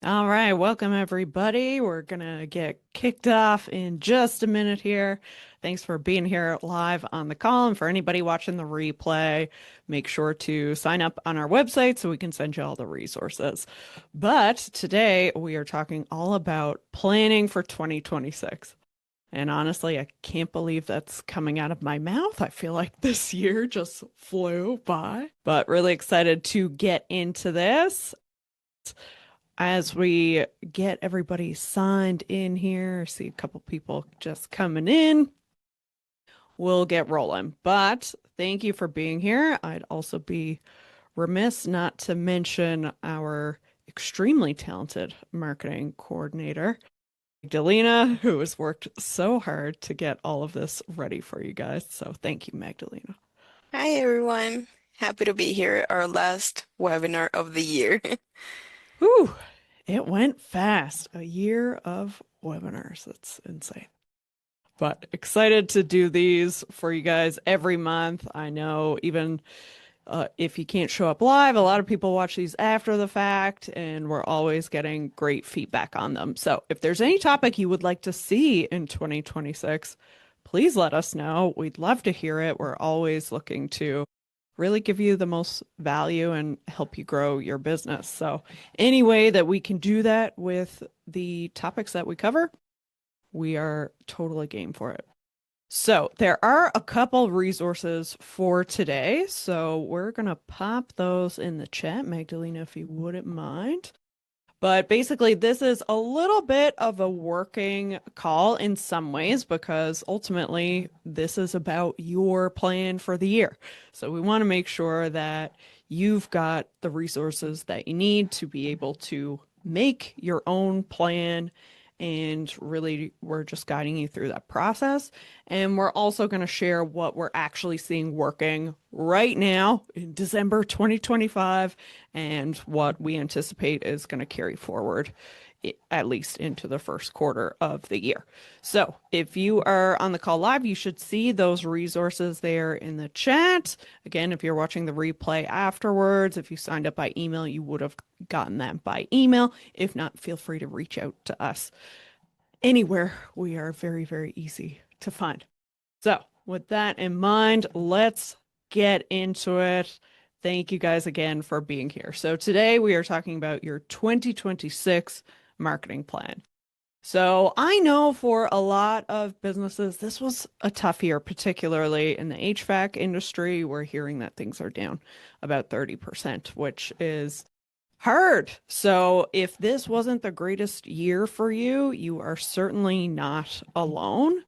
All right, welcome everybody. We're gonna get kicked off in just a minute here. Thanks for being here live on the call. And for anybody watching the replay, make sure to sign up on our website so we can send you all the resources. But today we are talking all about planning for 2026. And honestly, I can't believe that's coming out of my mouth. I feel like this year just flew by, but really excited to get into this as we get everybody signed in here. See a couple people just coming in. We'll get rolling. But thank you for being here. I'd also be remiss not to mention our extremely talented marketing coordinator, Magdalena, who has worked so hard to get all of this ready for you guys. So thank you, Magdalena. Hi everyone. Happy to be here, our last webinar of the year. Whew, it went fast. A year of webinars. That's insane. But excited to do these for you guys every month. I know even if you can't show up live, a lot of people watch these after the fact, and we're always getting great feedback on them. So if there's any topic you would like to see in 2026, please let us know. We'd love to hear it. We're always looking to really give you the most value and help you grow your business. So any way that we can do that with the topics that we cover, we are totally game for it. So there are a couple resources for today. So we're going to pop those in the chat, Magdalena, if you wouldn't mind. But basically, this is a little bit of a working call in some ways because ultimately this is about your plan for the year. So we want to make sure that you've got the resources that you need to be able to make your own plan. And really, we're just guiding you through that process. And we're also going to share what we're actually seeing working right now in December 2025 and what we anticipate is going to carry forward at least into the first quarter of the year. So if you are on the call live, you should see those resources there in the chat. Again, if you're watching the replay afterwards, if you signed up by email, you would have gotten that by email. If not, feel free to reach out to us anywhere. We are very, very easy to find. So with that in mind, let's get into it. Thank you guys again for being here. So today we are talking about your 2026 marketing plan. So I know for a lot of businesses, this was a tough year, particularly in the HVAC industry. We're hearing that things are down about 30%, which is hard. So if this wasn't the greatest year for you, you are certainly not alone.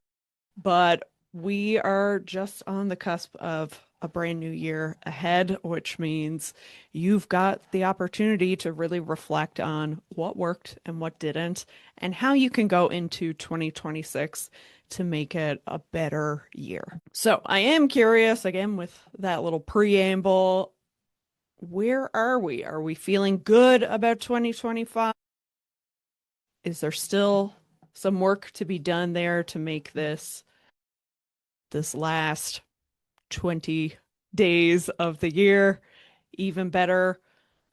But we are just on the cusp of a brand new year ahead, which means you've got the opportunity to really reflect on what worked and what didn't, and how you can go into 2026 to make it a better year. So I am curious, again, with that little preamble, where are we? Are we feeling good about 2025? Is there still some work to be done there to make this last 20 days of the year even better?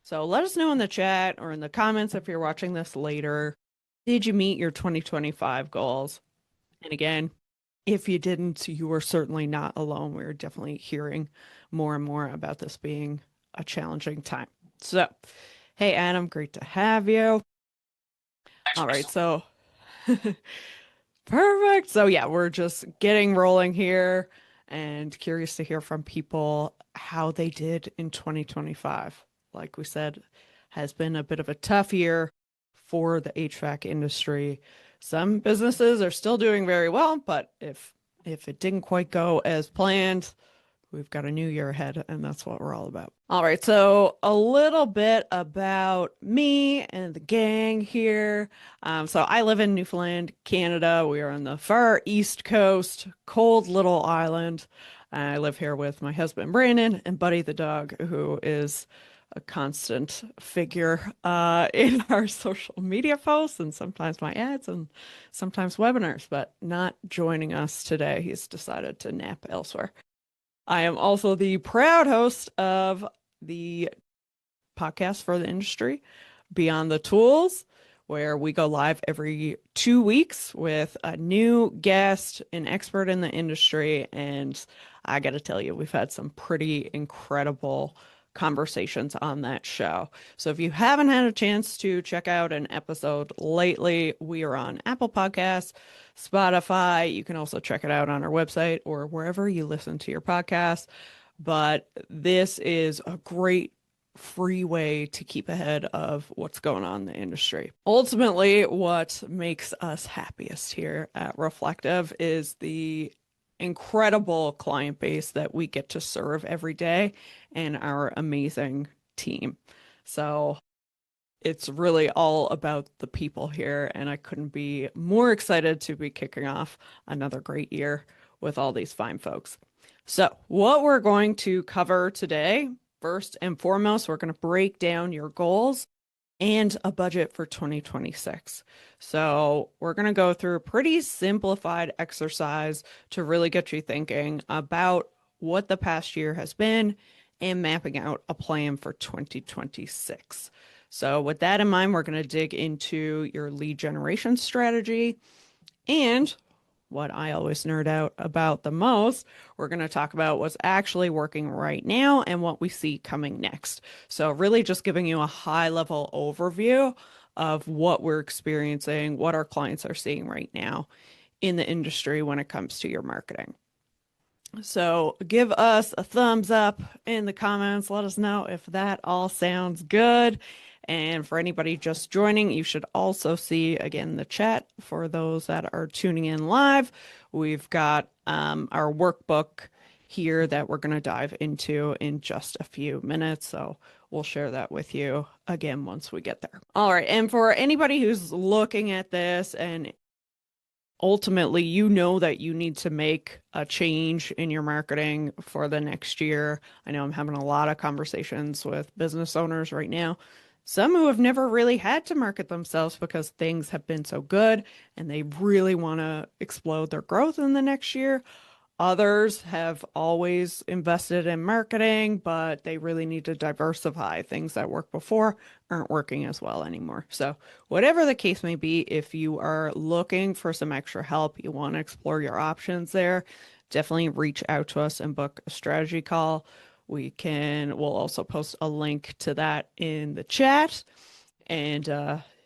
So let us know in the chat or in the comments if you're watching this later. Did you meet your 2025 goals? And again, if you didn't, you were certainly not alone. We're definitely hearing more and more about this being a challenging time. So, hey, Adam, great to have you. Thanks, All right, Crystal. so perfect. So, yeah, we're just getting rolling here and curious to hear from people how they did in 2025. Like we said, has been a bit of a tough year for the HVAC industry. Some businesses are still doing very well, but if it didn't quite go as planned, we've got a new year ahead, and that's what we're all about. All right, so a little bit about me and the gang here. So I live in Newfoundland, Canada. We are on the far east coast, cold little island. I live here with my husband Brandon and Buddy the dog, who is a constant figure in our social media posts and sometimes my ads and sometimes webinars, but not joining us today. He's decided to nap elsewhere. I am also the proud host of the podcast for the industry, Beyond the Tools. where we go live every 2 weeks with a new guest, an expert in the industry. And I got to tell you, we've had some pretty incredible conversations on that show. So if you haven't had a chance to check out an episode lately, we are on Apple Podcasts, Spotify. You can also check it out on our website or wherever you listen to your podcasts. But this is a great free way to keep ahead of what's going on in the industry. Ultimately, what makes us happiest here at Reflective is the incredible client base that we get to serve every day and our amazing team. So it's really all about the people here, and I couldn't be more excited to be kicking off another great year with all these fine folks. So, what we're going to cover today, first and foremost, we're going to break down your goals and a budget for 2026. So, we're going to go through a pretty simplified exercise to really get you thinking about what the past year has been and mapping out a plan for 2026. So, with that in mind, we're going to dig into your lead generation strategy and what I always nerd out about the most. We're going to talk about what's actually working right now and what we see coming next. So, really just giving you a high level overview of what we're experiencing, what our clients are seeing right now in the industry when it comes to your marketing. So, give us a thumbs up in the comments. Let us know if that all sounds good. And for anybody just joining, you should also see again the chat for those that are tuning in live. We've got our workbook here that we're going to dive into in just a few minutes. So we'll share that with you again once we get there. All right. And for anybody who's looking at this and ultimately you know that you need to make a change in your marketing for the next year. I know I'm having a lot of conversations with business owners right now, some who have never really had to market themselves because things have been so good and they really want to explode their growth in the next year. Others have always invested in marketing, but they really need to diversify. Things that worked before aren't working as well anymore. So, whatever the case may be, if you are looking for some extra help, you want to explore your options there, definitely reach out to us and book a strategy call. We'll also post a link to that in the chat. And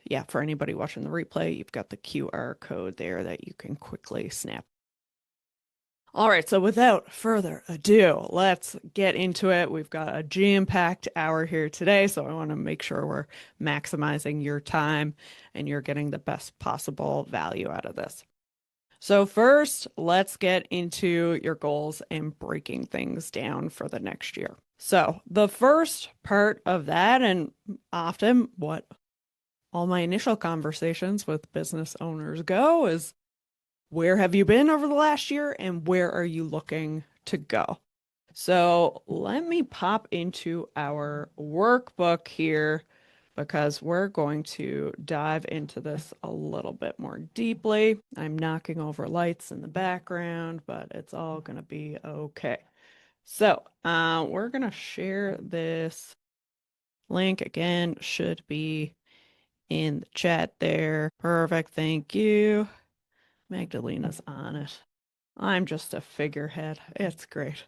yeah, for anybody watching the replay, you've got the QR code there that you can quickly snap. All right, so without further ado, let's get into it. We've got a jam-packed hour here today, so I want to make sure we're maximizing your time and you're getting the best possible value out of this. So first, let's get into your goals and breaking things down for the next year. So the first part of that, and often what all my initial conversations with business owners go, is where have you been over the last year and where are you looking to go? So let me pop into our workbook here because we're going to dive into this a little bit more deeply. I'm knocking over lights in the background, but it's all going to be okay. So we're going to share this link again, should be in the chat there. Perfect. Thank you. Magdalena's on it. I'm just a figurehead. It's great.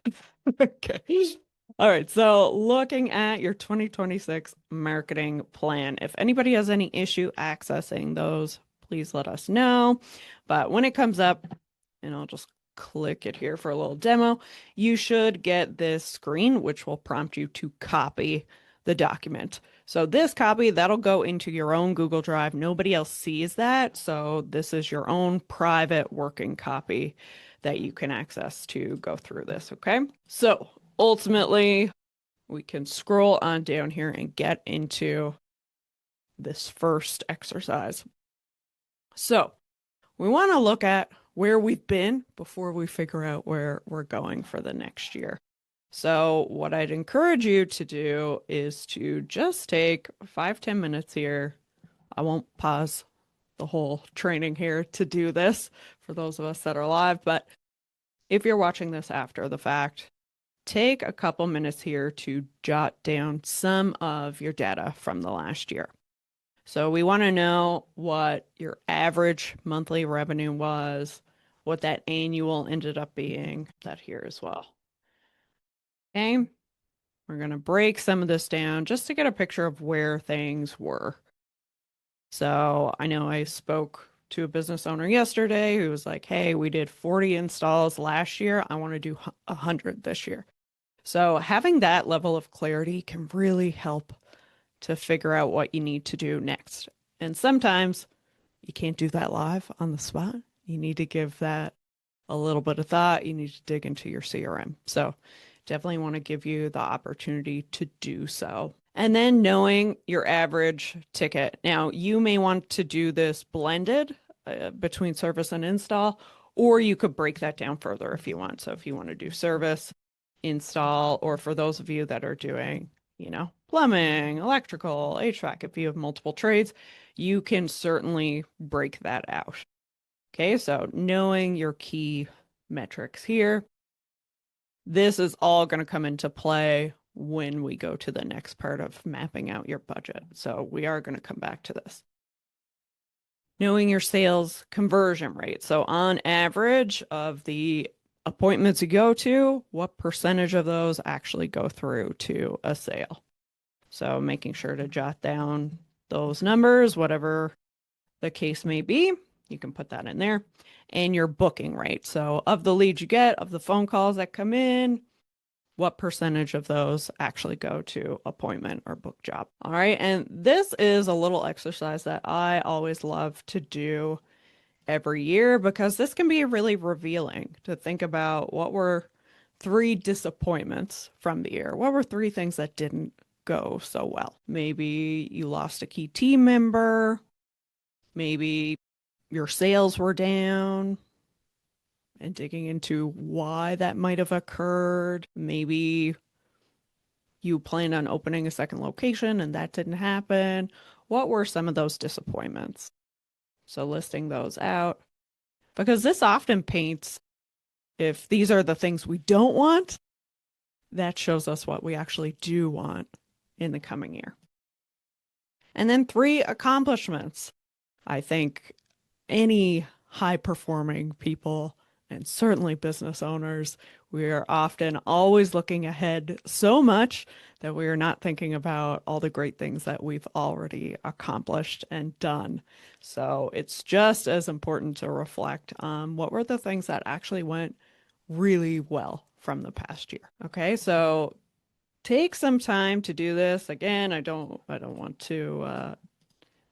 Okay. All right. So, looking at your 2026 marketing plan, if anybody has any issue accessing those, please let us know. But when it comes up, and I'll just click it here for a little demo, you should get this screen, which will prompt you to copy the document. So this copy, that'll go into your own Google Drive. Nobody else sees that. So this is your own private working copy that you can access to go through this, okay? So ultimately, we can scroll on down here and get into this first exercise. So we want to look at where we've been before we figure out where we're going for the next year. So what I'd encourage you to do is to just take 5-10 minutes here. I won't pause the whole training here to do this for those of us that are live, but if you're watching this after the fact, take a couple minutes here to jot down some of your data from the last year. So we want to know what your average monthly revenue was, what that annual ended up being, that here as well. Okay, we're going to break some of this down just to get a picture of where things were. So I know I spoke to a business owner yesterday who was like, hey, we did 40 installs last year. I want to do 100 this year. So having that level of clarity can really help to figure out what you need to do next. And sometimes you can't do that live on the spot. You need to give that a little bit of thought. You need to dig into your CRM. So definitely want to give you the opportunity to do so. And then knowing your average ticket. Now, you may want to do this blended between service and install, or you could break that down further if you want. So if you want to do service, install, or for those of you that are doing, plumbing, electrical, HVAC, if you have multiple trades, you can certainly break that out. Okay, so knowing your key metrics here, this is all going to come into play when we go to the next part of mapping out your budget. So we are going to come back to this. Knowing your sales conversion rate. So on average of the appointments you go to, what percentage of those actually go through to a sale? So making sure to jot down those numbers, whatever the case may be, you can put that in there. And your booking rate. So of the leads you get, of the phone calls that come in, what percentage of those actually go to appointment or book job? All right. And this is a little exercise that I always love to do every year because this can be really revealing to think about what were 3 disappointments from the year. What were 3 things that didn't go so well? Maybe you lost a key team member. Maybe your sales were down, and digging into why that might have occurred. Maybe you planned on opening a second location and that didn't happen. What were some of those disappointments? So listing those out because this often paints, if these are the things we don't want, that shows us what we actually do want in the coming year. And then 3 accomplishments. I think any high performing people and certainly business owners, we are often always looking ahead so much that we are not thinking about all the great things that we've already accomplished and done. So it's just as important to reflect on what were the things that actually went really well from the past year. Okay, so take some time to do this. Again, I don't want to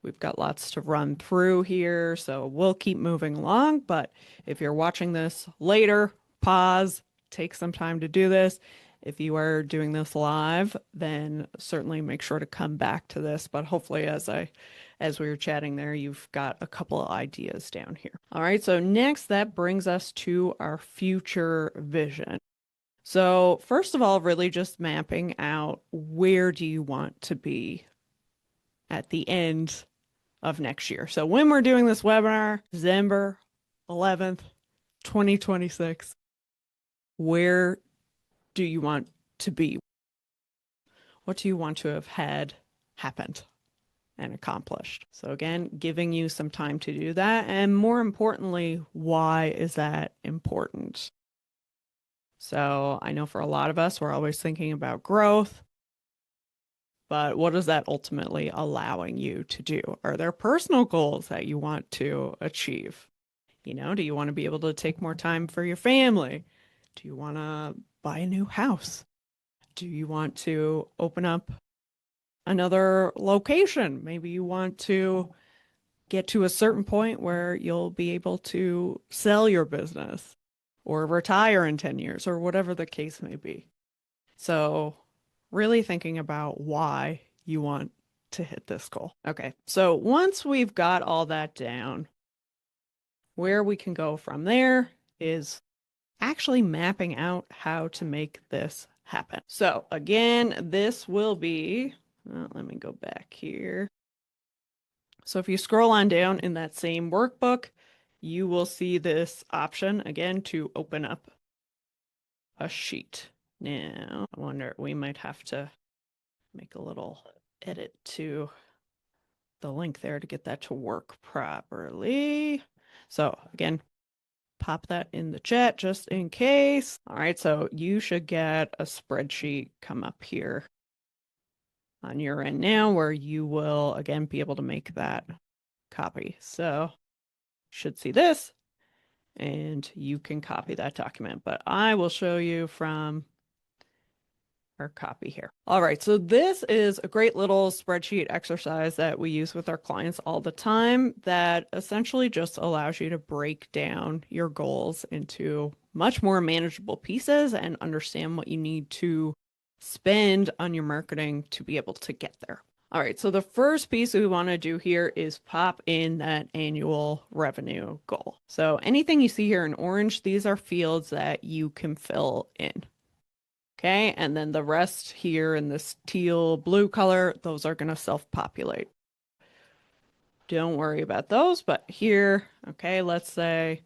we've got lots to run through here, so we'll keep moving along. But if you're watching this later, pause, take some time to do this. If you are doing this live, then certainly make sure to come back to this. But hopefully, as we were chatting there, you've got a couple of ideas down here. All right, so next that brings us to our future vision. So first of all, really just mapping out where do you want to be at the end of next year. So when we're doing this webinar, December 11th, 2026, where do you want to be? What do you want to have had happened and accomplished? So again, giving you some time to do that. And more importantly, why is that important? So I know for a lot of us, we're always thinking about growth, but what is that ultimately allowing you to do? Are there personal goals that you want to achieve? Do you want to be able to take more time for your family? Do you want to buy a new house? Do you want to open up another location? Maybe you want to get to a certain point where you'll be able to sell your business or retire in 10 years or whatever the case may be. So, really thinking about why you want to hit this goal. Okay, so once we've got all that down, where we can go from there is actually mapping out how to make this happen. So again, this will be, let me go back here. So if you scroll on down in that same workbook, you will see this option again to open up a sheet. Now, I wonder, we might have to make a little edit to the link there to get that to work properly. So again, pop that in the chat just in case. All right, so you should get a spreadsheet come up here on your end now where you will again be able to make that copy. So you should see this and you can copy that document, but I will show you from our copy here. All right, so this is a great little spreadsheet exercise that we use with our clients all the time that essentially just allows you to break down your goals into much more manageable pieces and understand what you need to spend on your marketing to be able to get there. All right, so the first piece we want to do here is pop in that annual revenue goal. So anything you see here in orange, these are fields that you can fill in. Okay, and then the rest here in this teal blue color, those are going to self-populate. Don't worry about those, but here, okay, let's say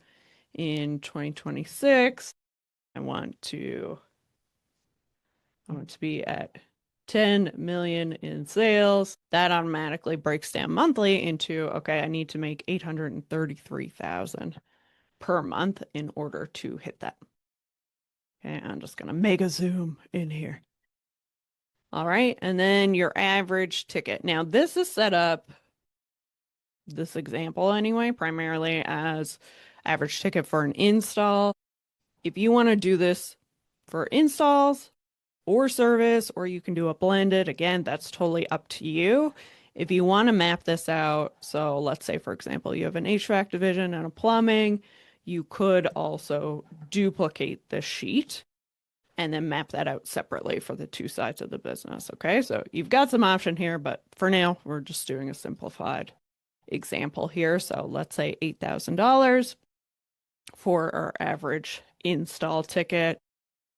in 2026, I want to be at 10 million in sales. That automatically breaks down monthly into, okay, I need to make 833,000 per month in order to hit that. Okay, I'm just going to mega zoom in here. All right, and then your average ticket. Now, this is set up, this example anyway, primarily as average ticket for an install. If you want to do this for installs or service, or you can do a blended, again, that's totally up to you. If you want to map this out, so let's say, for example, you have an HVAC division and a plumbing, you could also duplicate this sheet and then map that out separately for the two sides of the business. Okay, so you've got some option here, but for now, we're just doing a simplified example here. So let's say $8,000 for our average install ticket.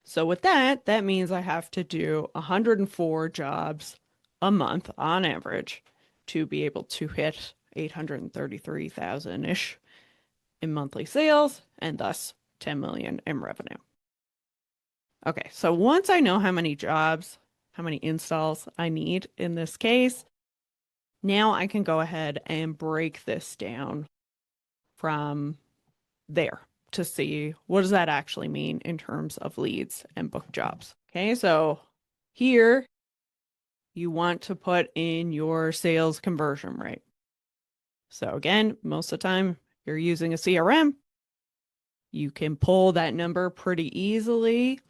So with that, that means I have to do 104 jobs a month on average to be able to hit 833,000-ish in monthly sales and thus 10 million in revenue. Okay, so once I know how many jobs, how many installs I need in this case, now I can go ahead and break this down from there to see what does that actually mean in terms of leads and book jobs. Okay, so here you want to put in your sales conversion rate. So again, most of the time you're using a CRM, you can pull that number pretty easily.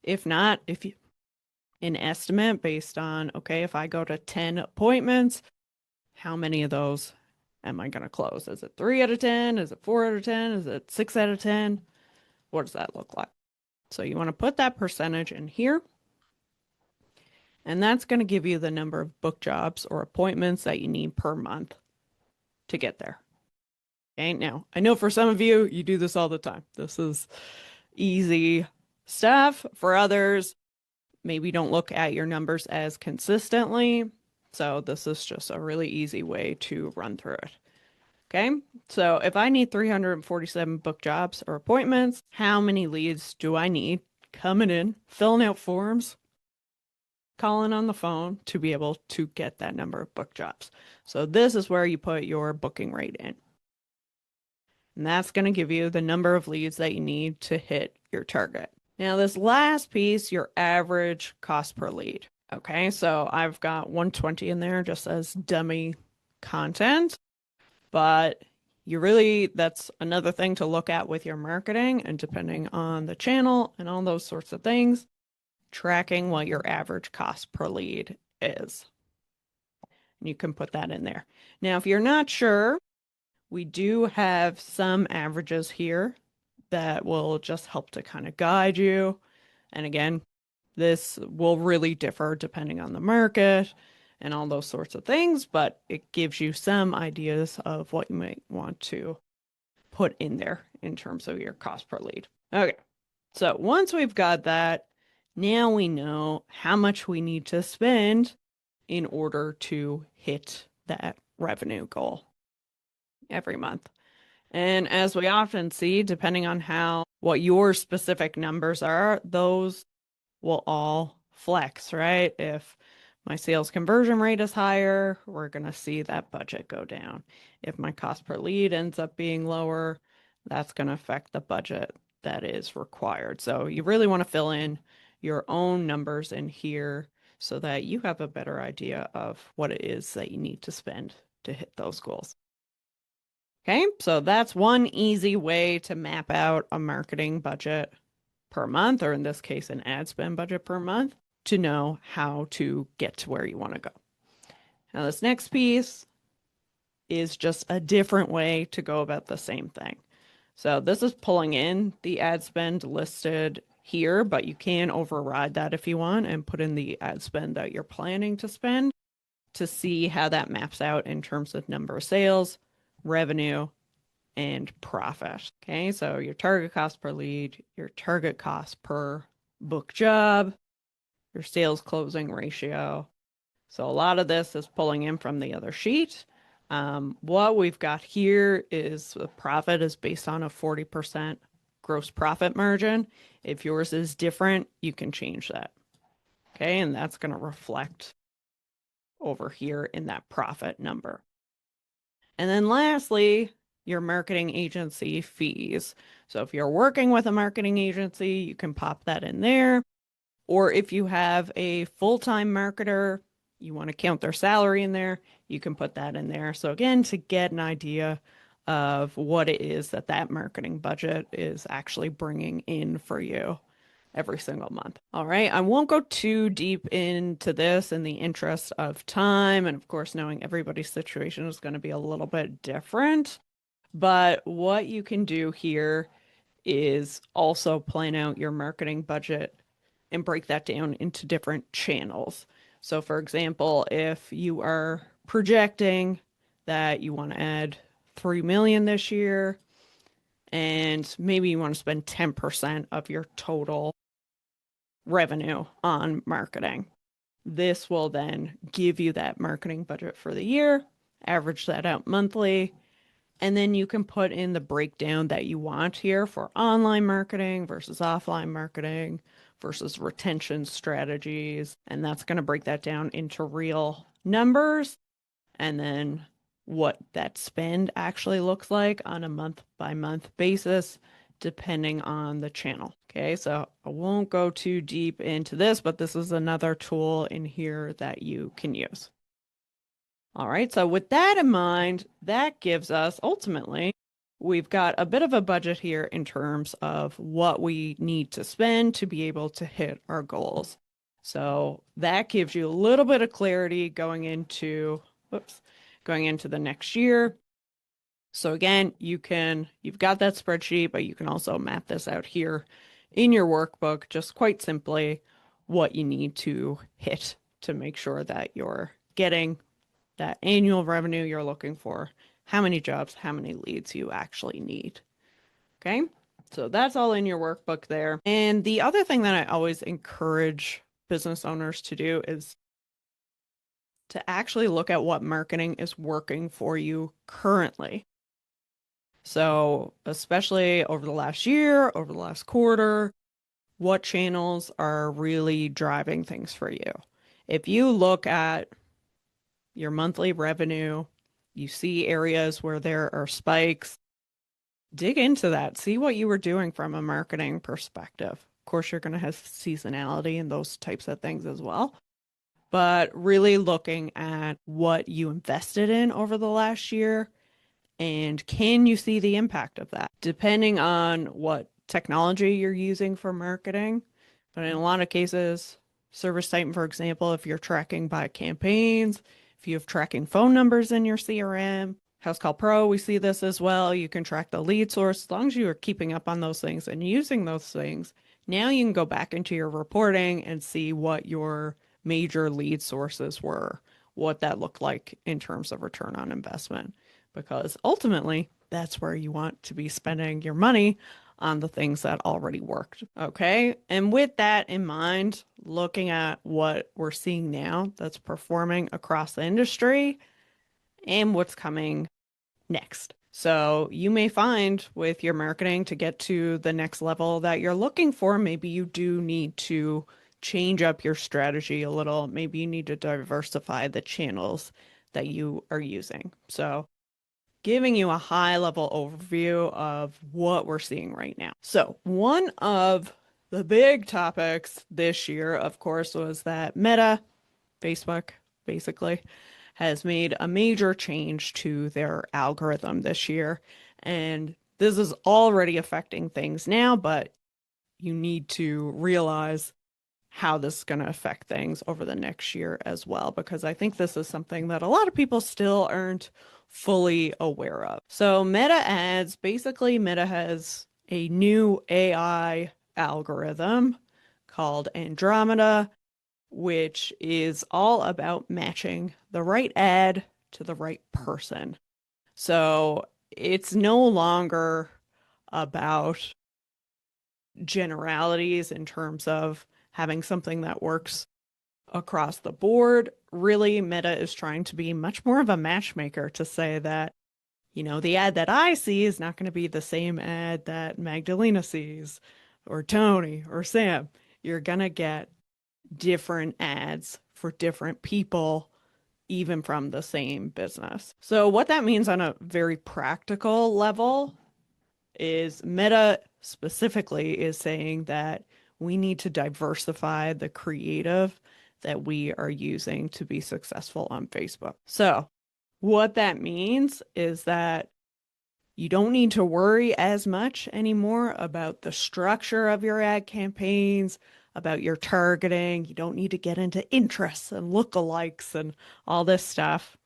If not, if you an estimate based on, okay, if I go to 10 appointments, how many of those am I going to close? Is it 3 out of 10? Is it 4 out of 10? Is it 6 out of 10? What does that look like? So you want to put that percentage in here. And that's going to give you the number of book jobs or appointments that you need per month to get there. Okay, now I know for some of you, you do this all the time. This is easy stuff. For others, maybe don't look at your numbers as consistently. So this is just a really easy way to run through it. Okay, so if I need 347 book jobs or appointments, how many leads do I need coming in, filling out forms, calling on the phone to be able to get that number of book jobs? So this is where you put your booking rate in. And that's going to give you the number of leads that you need to hit your target. Now, this last piece, your average cost per lead. Okay, so I've got 120 in there just as dummy content, but that's another thing to look at with your marketing and depending on the channel and all those sorts of things, tracking what your average cost per lead is. And you can put that in there. Now, if you're not sure, we do have some averages here that will just help to kind of guide you. And again, this will really differ depending on the market and all those sorts of things, but it gives you some ideas of what you might want to put in there in terms of your cost per lead. Okay, so once we've got that, now we know how much we need to spend in order to hit that revenue goal every month. And as we often see, depending on what your specific numbers are, those will all flex, right? If my sales conversion rate is higher, we're going to see that budget go down. If my cost per lead ends up being lower, that's going to affect the budget that is required. So you really want to fill in your own numbers in here so that you have a better idea of what it is that you need to spend to hit those goals. Okay, so that's one easy way to map out a marketing budget per month, or in this case, an ad spend budget per month, to know how to get to where you want to go. Now, this next piece is just a different way to go about the same thing. So this is pulling in the ad spend listed here, but you can override that if you want and put in the ad spend that you're planning to spend to see how that maps out in terms of number of sales, revenue, and profit. Okay, so your target cost per lead, your target cost per book job, your sales closing ratio. So a lot of this is pulling in from the other sheet. What we've got here is the profit is based on a 40% gross profit margin. If yours is different, you can change that. Okay, and that's going to reflect over here in that profit number. And then lastly, your marketing agency fees. So if you're working with a marketing agency, you can pop that in there. Or if you have a full-time marketer, you want to count their salary in there, you can put that in there. So again, to get an idea of what it is that that marketing budget is actually bringing in for you every single month. All right, I won't go too deep into this in the interest of time. And of course, knowing everybody's situation is going to be a little bit different. But what you can do here is also plan out your marketing budget and break that down into different channels. So, for example, if you are projecting that you want to add 3 million this year, and maybe you want to spend 10% of your total revenue on marketing. This will then give you that marketing budget for the year, average that out monthly, and then you can put in the breakdown that you want here for online marketing versus offline marketing versus retention strategies. And that's going to break that down into real numbers and then what that spend actually looks like on a month by month basis, depending on the channel. Okay, so I won't go too deep into this, but this is another tool in here that you can use. All right, so with that in mind, that gives us ultimately, we've got a bit of a budget here in terms of what we need to spend to be able to hit our goals. So that gives you a little bit of clarity going into, going into the next year. So again, you've got that spreadsheet, but you can also map this out here in your workbook, just quite simply what you need to hit to make sure that you're getting that annual revenue you're looking for, how many jobs, how many leads you actually need. Okay, so that's all in your workbook there. And the other thing that I always encourage business owners to do is to actually look at what marketing is working for you currently. So, especially over the last year, over the last quarter, what channels are really driving things for you? If you look at your monthly revenue, you see areas where there are spikes, dig into that. See what you were doing from a marketing perspective. Of course, you're going to have seasonality and those types of things as well. But really looking at what you invested in over the last year and can you see the impact of that? Depending on what technology you're using for marketing. But in a lot of cases, ServiceTitan, for example, if you're tracking by campaigns, if you have tracking phone numbers in your CRM, House Call Pro, we see this as well. You can track the lead source as long as you are keeping up on those things and using those things. Now you can go back into your reporting and see what your major lead sources were, what that looked like in terms of return on investment. Because ultimately, that's where you want to be spending your money on the things that already worked. Okay. And with that in mind, looking at what we're seeing now that's performing across the industry and what's coming next. So you may find with your marketing to get to the next level that you're looking for, maybe you do need to change up your strategy a little. Maybe you need to diversify the channels that you are using. So, giving you a high level overview of what we're seeing right now. So, one of the big topics this year, of course, was that Meta, Facebook, basically, has made a major change to their algorithm this year. And this is already affecting things now, but you need to realize how this is going to affect things over the next year as well, because I think this is something that a lot of people still aren't fully aware of. So, Meta ads, basically, Meta has a new AI algorithm called Andromeda, which is all about matching the right ad to the right person. So, it's no longer about generalities in terms of having something that works across the board. Really, Meta is trying to be much more of a matchmaker to say that, the ad that I see is not going to be the same ad that Magdalena sees, or Tony, or Sam. You're going to get different ads for different people, even from the same business. So, what that means on a very practical level is Meta specifically is saying that we need to diversify the creative that we are using to be successful on Facebook. So, what that means is that you don't need to worry as much anymore about the structure of your ad campaigns, about your targeting. You don't need to get into interests and lookalikes and all this stuff.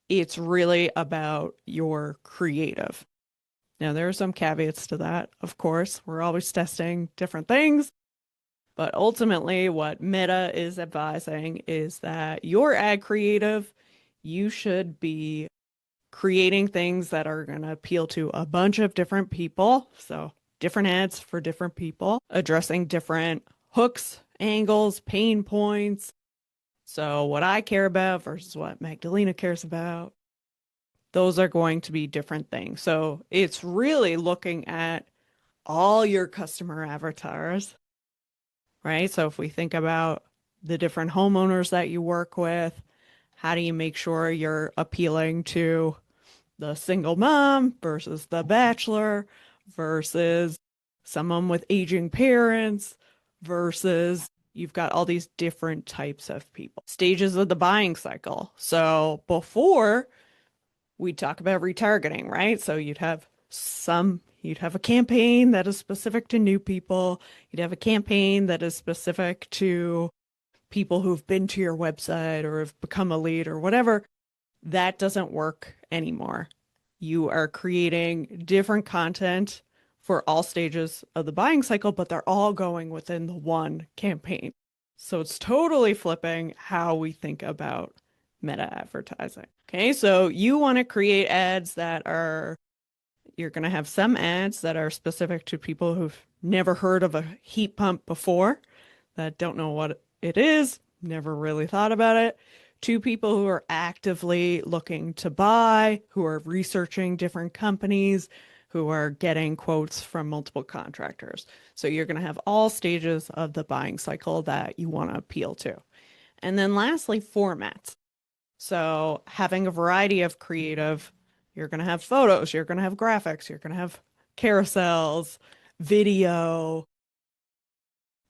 It's really about your creative. Now, there are some caveats to that, of course. We're always testing different things. But ultimately, what Meta is advising is that your ad creative, you should be creating things that are going to appeal to a bunch of different people. So, different ads for different people, addressing different hooks, angles, pain points. So, what I care about versus what Magdalena cares about, those are going to be different things. So, it's really looking at all your customer avatars, right? So, if we think about the different homeowners that you work with, how do you make sure you're appealing to the single mom versus the bachelor versus someone with aging parents versus you've got all these different types of people. Stages of the buying cycle. So before we talk about retargeting, right? So you'd have a campaign that is specific to new people. You'd have a campaign that is specific to people who've been to your website or have become a lead or whatever. That doesn't work anymore. You are creating different content for all stages of the buying cycle, but they're all going within the one campaign. So it's totally flipping how we think about meta advertising. Okay, so you want to create ads you're going to have some ads that are specific to people who've never heard of a heat pump before, that don't know what it is, never really thought about it, to people who are actively looking to buy, who are researching different companies, who are getting quotes from multiple contractors. So you're going to have all stages of the buying cycle that you want to appeal to. And then lastly, formats. So having a variety of creative, you're going to have photos, you're going to have graphics, you're going to have carousels, video,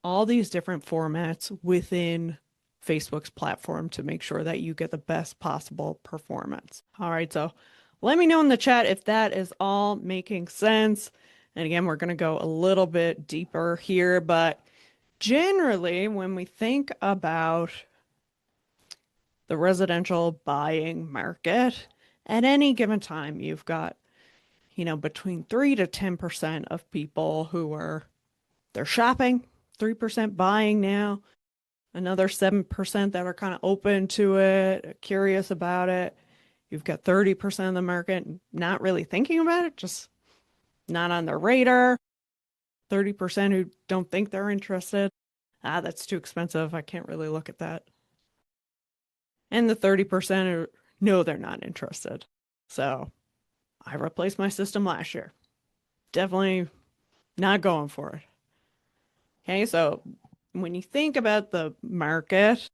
all these different formats within Facebook's platform to make sure that you get the best possible performance. All right, so let me know in the chat if that is all making sense. And again, we're going to go a little bit deeper here, but generally, when we think about the residential buying market, at any given time, you've got, between 3 to 10% of people they're shopping, 3% buying now, another 7% that are kind of open to it, curious about it. You've got 30% of the market not really thinking about it, just not on their radar. 30% who don't think they're interested. That's too expensive. I can't really look at that. And the 30% are, no, they're not interested. So I replaced my system last year. Definitely not going for it. Okay, so when you think about the market,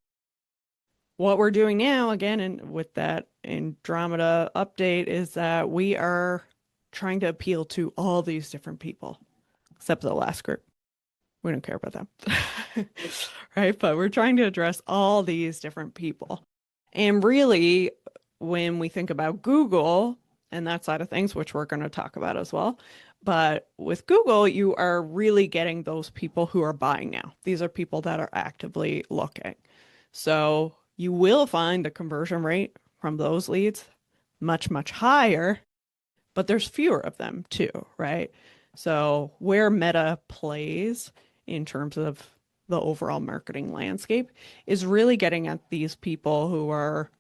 what we're doing now, again, and with that Andromeda update, is that we are trying to appeal to all these different people, except the last group. We don't care about them. Right? But we're trying to address all these different people. And really, when we think about Google and that side of things, which we're going to talk about as well, but with Google, you are really getting those people who are buying now. These are people that are actively looking. So you will find the conversion rate from those leads much, much higher, but there's fewer of them too, right? So where Meta plays in terms of the overall marketing landscape is really getting at these people who are,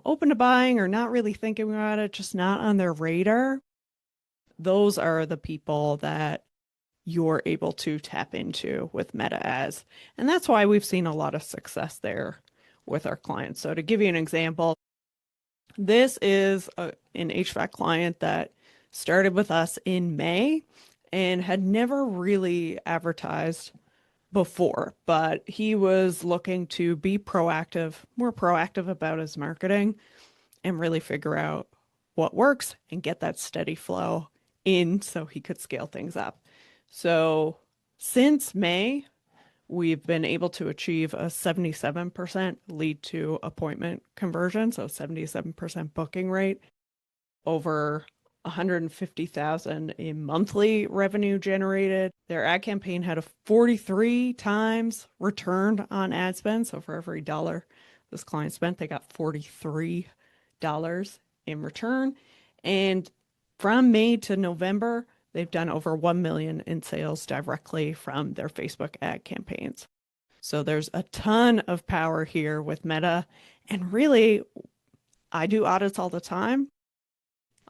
open to buying or not really thinking about it, just not on their radar. Those are the people that you're able to tap into with Meta ads. And that's why we've seen a lot of success there with our clients. So to give you an example, this is an HVAC client that started with us in May and had never really advertised before, but he was looking to be proactive, more proactive about his marketing and really figure out what works and get that steady flow in so he could scale things up. So since May, we've been able to achieve a 77% lead to appointment conversion, so 77% booking rate, over 150,000 in monthly revenue generated. Their ad campaign had a 43 times return on ad spend. So for every dollar this client spent, they got $43 in return. And from May to November, they've done over 1 million in sales directly from their Facebook ad campaigns. So there's a ton of power here with Meta. And really, I do audits all the time.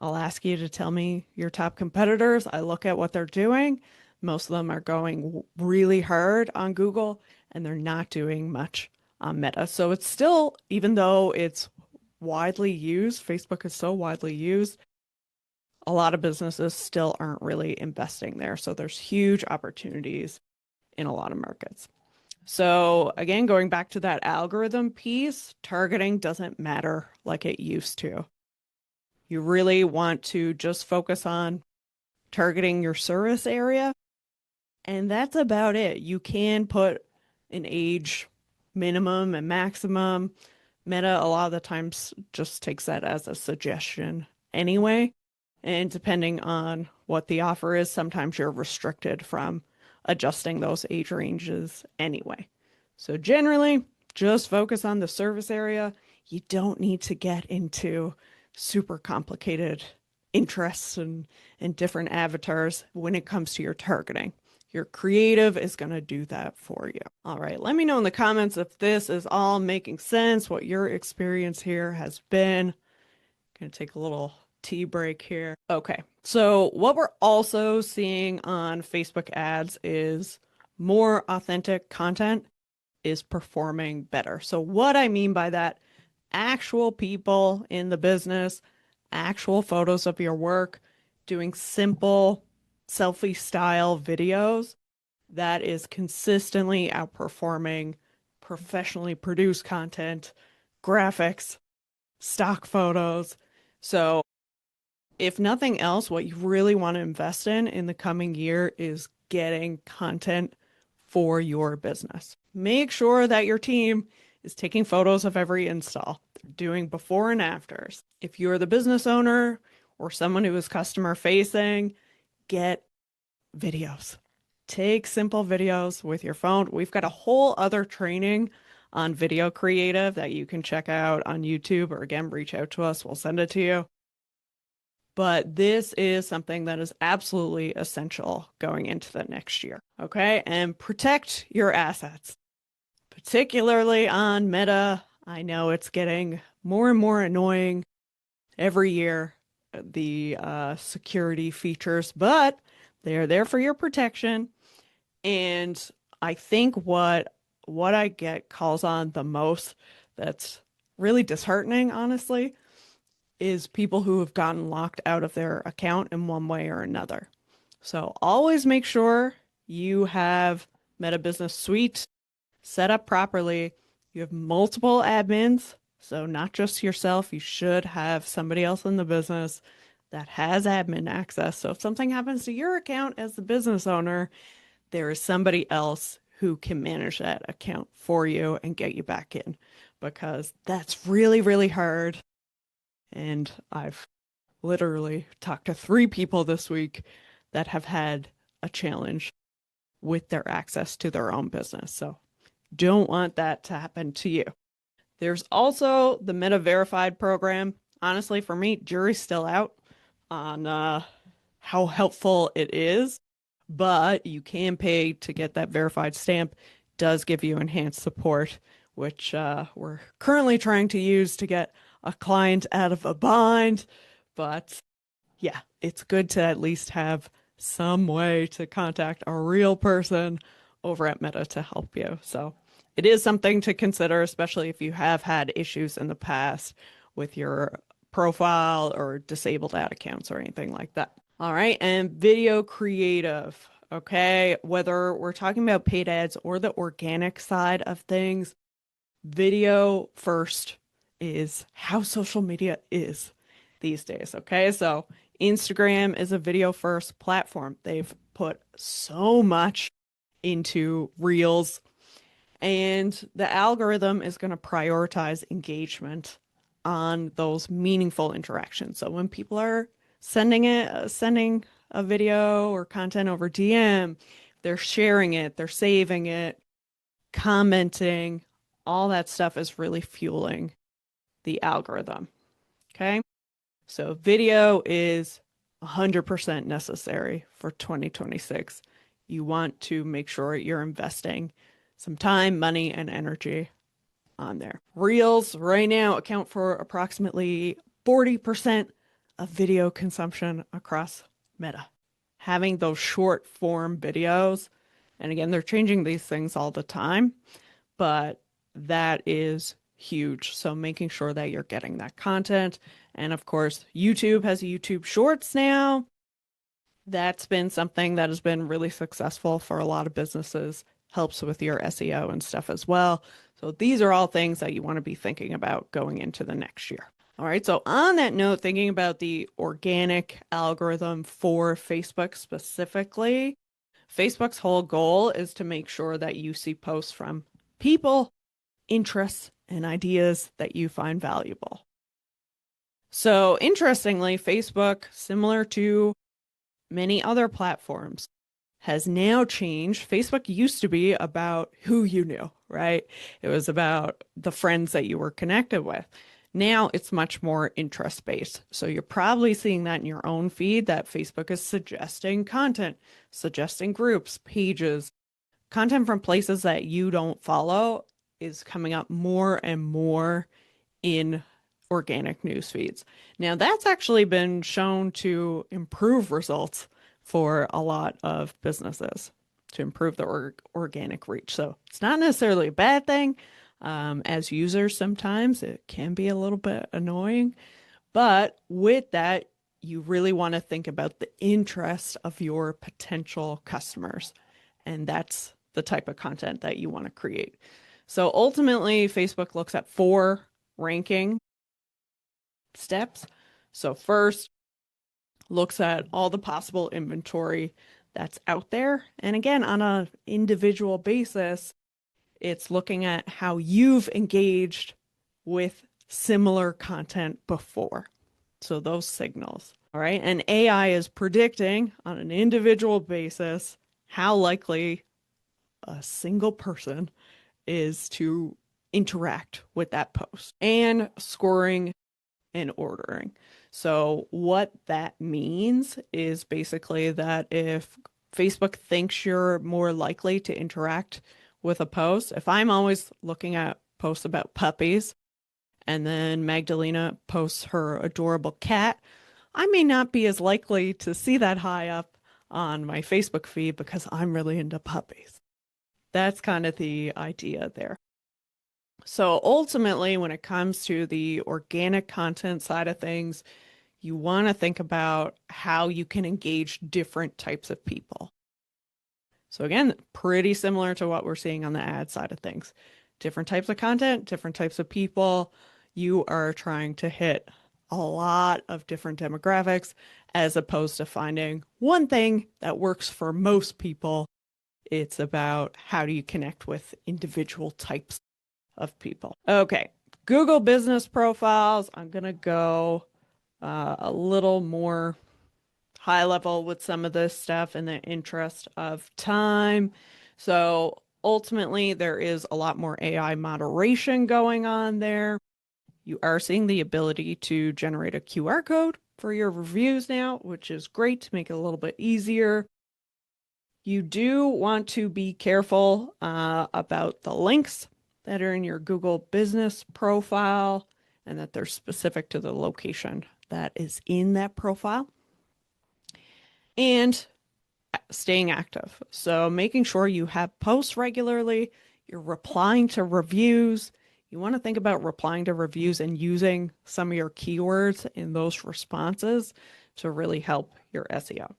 I'll ask you to tell me your top competitors. I look at what they're doing. Most of them are going really hard on Google and they're not doing much on Meta. So it's still, even though it's widely used, Facebook is so widely used, a lot of businesses still aren't really investing there. So there's huge opportunities in a lot of markets. So again, going back to that algorithm piece, targeting doesn't matter like it used to. You really want to just focus on targeting your service area, and that's about it. You can put an age minimum and maximum. Meta a lot of the times just takes that as a suggestion anyway. And depending on what the offer is, sometimes you're restricted from adjusting those age ranges anyway. So generally, just focus on the service area. You don't need to get into super complicated interests and different avatars when it comes to your targeting. Your creative is going to do that for you. All right, let me know in the comments if this is all making sense, what your experience here has been. Going to take a little tea break here. Okay, so what we're also seeing on Facebook ads is more authentic content is performing better. So what I mean by that, actual people in the business, actual photos of your work, doing simple selfie style videos that is consistently outperforming professionally produced content, graphics, stock photos. So if nothing else, what you really want to invest in the coming year is getting content for your business. Make sure that your team is taking photos of every install. They're doing before and afters. If you're the business owner or someone who is customer facing, get videos. Take simple videos with your phone. We've got a whole other training on video creative that you can check out on YouTube, or again, reach out to us. We'll send it to you. But this is something that is absolutely essential going into the next year. Okay. And protect your assets, particularly on Meta. I know it's getting more and more annoying every year, the security features, but they're there for your protection. And I think what I get calls on the most that's really disheartening, honestly, is people who have gotten locked out of their account in one way or another. So always make sure you have Meta Business Suite set up properly. You have multiple admins, so not just yourself. You should have somebody else in the business that has admin access. So if something happens to your account as the business owner, there is somebody else who can manage that account for you and get you back in because that's really, really hard. And I've literally talked to 3 people this week that have had a challenge with their access to their own business. So don't want that to happen to you. There's also the Meta Verified program. Honestly, for me, jury's still out on how helpful it is, but you can pay to get that verified stamp. It does give you enhanced support, which we're currently trying to use to get a client out of a bind. But yeah, it's good to at least have some way to contact a real person over at Meta to help you. So it is something to consider, especially if you have had issues in the past with your profile or disabled ad accounts or anything like that. All right, and video creative. Okay, whether we're talking about paid ads or the organic side of things, video first is how social media is these days. Okay, so Instagram is a video first platform. They've put so much into Reels, and the algorithm is going to prioritize engagement on those meaningful interactions. So when people are sending a video or content over DM, they're sharing it, they're saving it, commenting, all that stuff is really fueling the algorithm. Okay. So video is 100% necessary for 2026. You want to make sure you're investing some time, money, and energy on there. Reels right now account for approximately 40% of video consumption across Meta. Having those short form videos, and again, they're changing these things all the time, but that is huge. So making sure that you're getting that content. And of course, YouTube has YouTube Shorts now. That's been something that has been really successful for a lot of businesses, helps with your SEO and stuff as well. So these are all things that you want to be thinking about going into the next year. All right, so on that note, thinking about the organic algorithm for Facebook specifically, Facebook's whole goal is to make sure that you see posts from people, interests, and ideas that you find valuable. So interestingly, Facebook, similar to many other platforms, has now changed. Facebook used to be about who you knew, right? It was about the friends that you were connected with. Now it's much more interest based. So you're probably seeing that in your own feed that Facebook is suggesting content, suggesting groups, pages, content from places that you don't follow is coming up more and more in organic news feeds. Now, that's actually been shown to improve results for a lot of businesses to improve the organic reach. So it's not necessarily a bad thing. As users, sometimes it can be a little bit annoying, but with that, you really want to think about the interest of your potential customers. And that's the type of content that you want to create. So ultimately, Facebook looks at 4 ranking steps. So first, looks at all the possible inventory that's out there. And again, on an individual basis, it's looking at how you've engaged with similar content before. So those signals. All right. And AI is predicting on an individual basis how likely a single person is to interact with that post and scoring and ordering. So what that means is basically that if Facebook thinks you're more likely to interact with a post, if I'm always looking at posts about puppies and then Magdalena posts her adorable cat, I may not be as likely to see that high up on my Facebook feed because I'm really into puppies. That's kind of the idea there. So ultimately, when it comes to the organic content side of things, you want to think about how you can engage different types of people. So again, pretty similar to what we're seeing on the ad side of things. Different types of content, different types of people. You are trying to hit a lot of different demographics as opposed to finding one thing that works for most people. It's about how do you connect with individual types of people. Okay, Google business profiles. I'm going to go a little more high level with some of this stuff in the interest of time. So ultimately, there is a lot more AI moderation going on there. You are seeing the ability to generate a QR code for your reviews now, which is great to make it a little bit easier. You do want to be careful about the links that are in your Google business profile and that they're specific to the location that is in that profile. And staying active. So making sure you have posts regularly, you're replying to reviews. You want to think about replying to reviews and using some of your keywords in those responses to really help your SEO.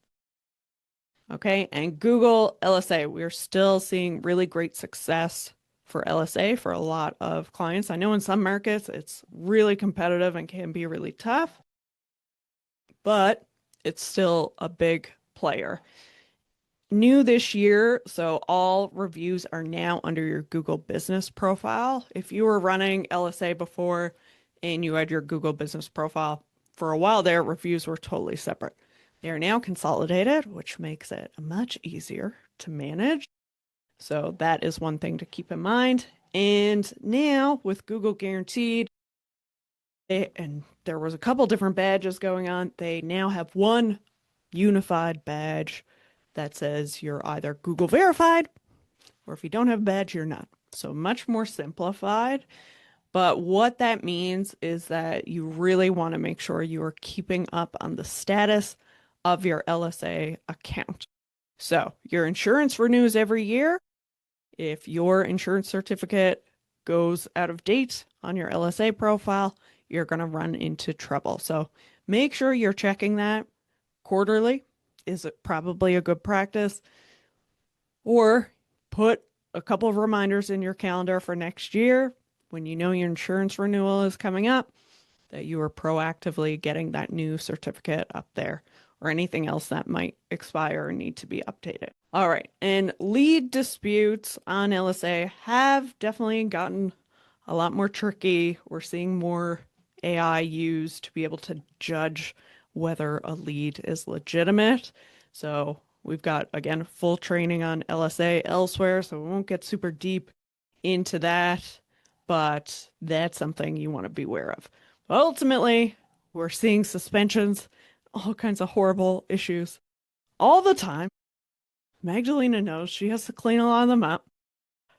Okay, and Google LSA, we're still seeing really great success for LSA for a lot of clients. I know in some markets it's really competitive and can be really tough, but it's still a big player. New this year, so all reviews are now under your Google business profile. If you were running LSA before and you had your Google business profile, for a while there, reviews were totally separate. They are now consolidated, which makes it much easier to manage. So that is one thing to keep in mind. And now with Google Guaranteed, and there was a couple different badges going on, they now have one unified badge that says you're either Google verified or if you don't have a badge, you're not. So much more simplified. But what that means is that you really want to make sure you are keeping up on the status of your LSA account. So your insurance renews every year. If your insurance certificate goes out of date on your LSA profile, you're going to run into trouble. So make sure you're checking that quarterly. Is it probably a good practice? Or put a couple of reminders in your calendar for next year when you know your insurance renewal is coming up that you are proactively getting that new certificate up there or anything else that might expire or need to be updated. All right. And lead disputes on LSA have definitely gotten a lot more tricky. We're seeing more AI used to be able to judge whether a lead is legitimate. So we've got, again, full training on LSA elsewhere, so we won't get super deep into that, but that's something you want to be aware of. Ultimately, we're seeing suspensions, all kinds of horrible issues all the time. Magdalena knows she has to clean a lot of them up.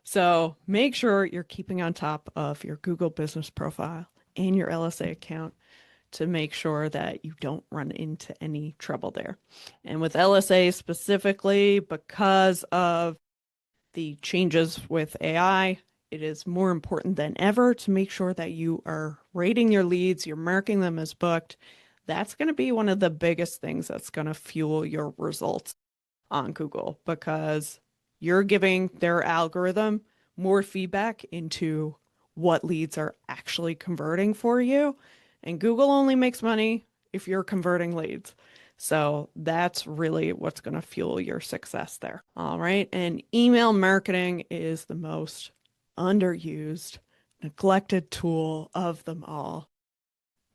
So make sure you're keeping on top of your Google business profile and your LSA account to make sure that you don't run into any trouble there. And with LSA specifically, because of the changes with AI, it is more important than ever to make sure that you are rating your leads, you're marking them as booked. That's going to be one of the biggest things that's going to fuel your results on Google because you're giving their algorithm more feedback into what leads are actually converting for you. And Google only makes money if you're converting leads. So that's really what's going to fuel your success there. All right. And email marketing is the most underused, neglected tool of them all.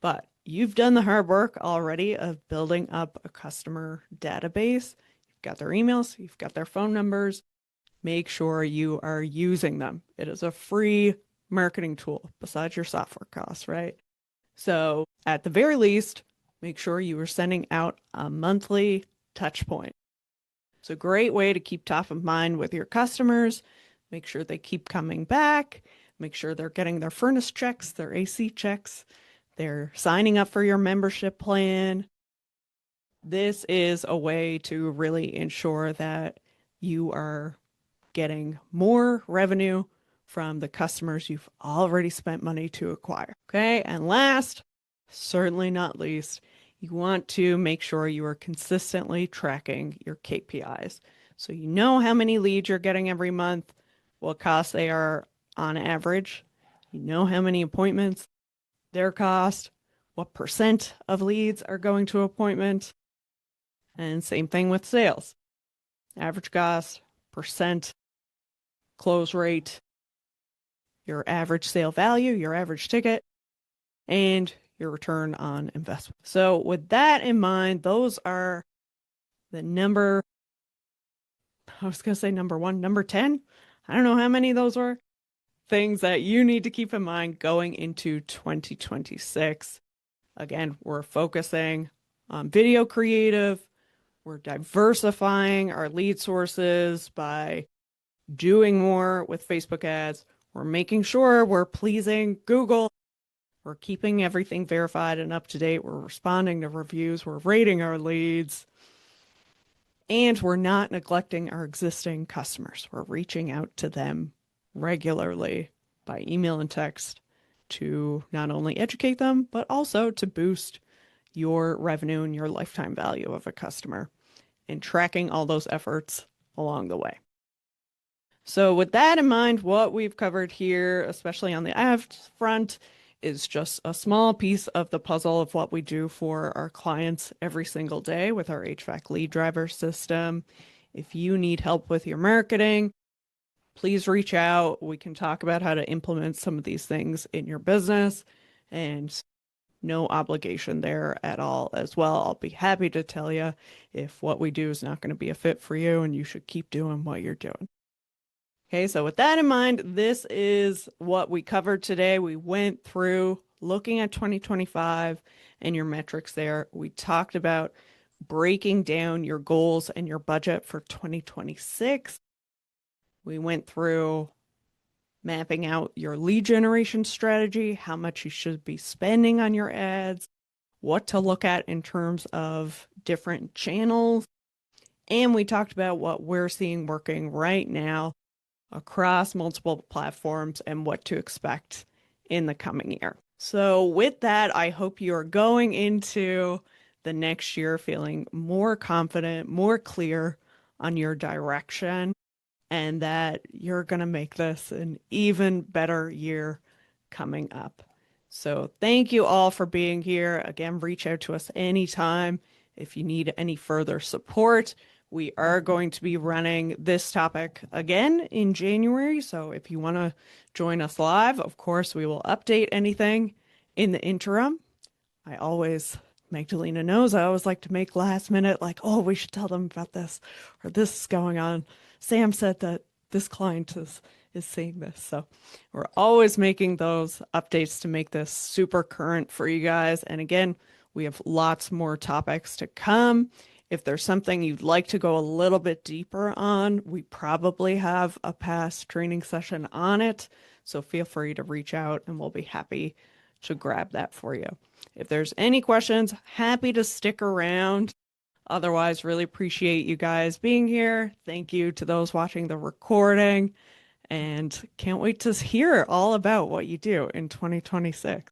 But you've done the hard work already of building up a customer database. You've got their emails, you've got their phone numbers. Make sure you are using them. It is a free marketing tool besides your software costs, right? So at the very least, make sure you are sending out a monthly touch point. It's a great way to keep top of mind with your customers. Make sure they keep coming back. Make sure they're getting their furnace checks, their AC checks. They're signing up for your membership plan. This is a way to really ensure that you are getting more revenue from the customers you've already spent money to acquire. Okay. And last, certainly not least, you want to make sure you are consistently tracking your KPIs. So you know how many leads you're getting every month, what cost they are on average. You know how many appointments, their cost, what percent of leads are going to appointment. And same thing with sales. Average cost, percent, close rate, your average sale value, your average ticket, and your return on investment. So with that in mind, those are the I was going to say number one, number 10. I don't know how many those were. Things that you need to keep in mind going into 2026. Again, we're focusing on video creative. We're diversifying our lead sources by doing more with Facebook ads. We're making sure we're pleasing Google. We're keeping everything verified and up to date. We're responding to reviews. We're rating our leads. And we're not neglecting our existing customers. We're reaching out to them regularly by email and text to not only educate them, but also to boost your revenue and your lifetime value of a customer and tracking all those efforts along the way. So with that in mind, what we've covered here, especially on the ads front, is just a small piece of the puzzle of what we do for our clients every single day with our HVAC lead driver system. If you need help with your marketing, please reach out. We can talk about how to implement some of these things in your business, and no obligation there at all as well. I'll be happy to tell you if what we do is not going to be a fit for you and you should keep doing what you're doing. Okay, so with that in mind, this is what we covered today. We went through looking at 2025 and your metrics there. We talked about breaking down your goals and your budget for 2026. We went through mapping out your lead generation strategy, how much you should be spending on your ads, what to look at in terms of different channels. And we talked about what we're seeing working right now across multiple platforms and what to expect in the coming year. So with that, I hope you're going into the next year feeling more confident, more clear on your direction, and that you're going to make this an even better year coming up. So thank you all for being here. Again, reach out to us anytime if you need any further support. We are going to be running this topic again in January. So if you want to join us live, of course, we will update anything in the interim. Magdalena knows I always like to make last minute, like, oh, we should tell them about this or this is going on. Sam said that this client is seeing this. So we're always making those updates to make this super current for you guys. And again, we have lots more topics to come. If there's something you'd like to go a little bit deeper on, we probably have a past training session on it. So feel free to reach out and we'll be happy to grab that for you. If there's any questions, happy to stick around. Otherwise, really appreciate you guys being here. Thank you to those watching the recording and can't wait to hear all about what you do in 2026.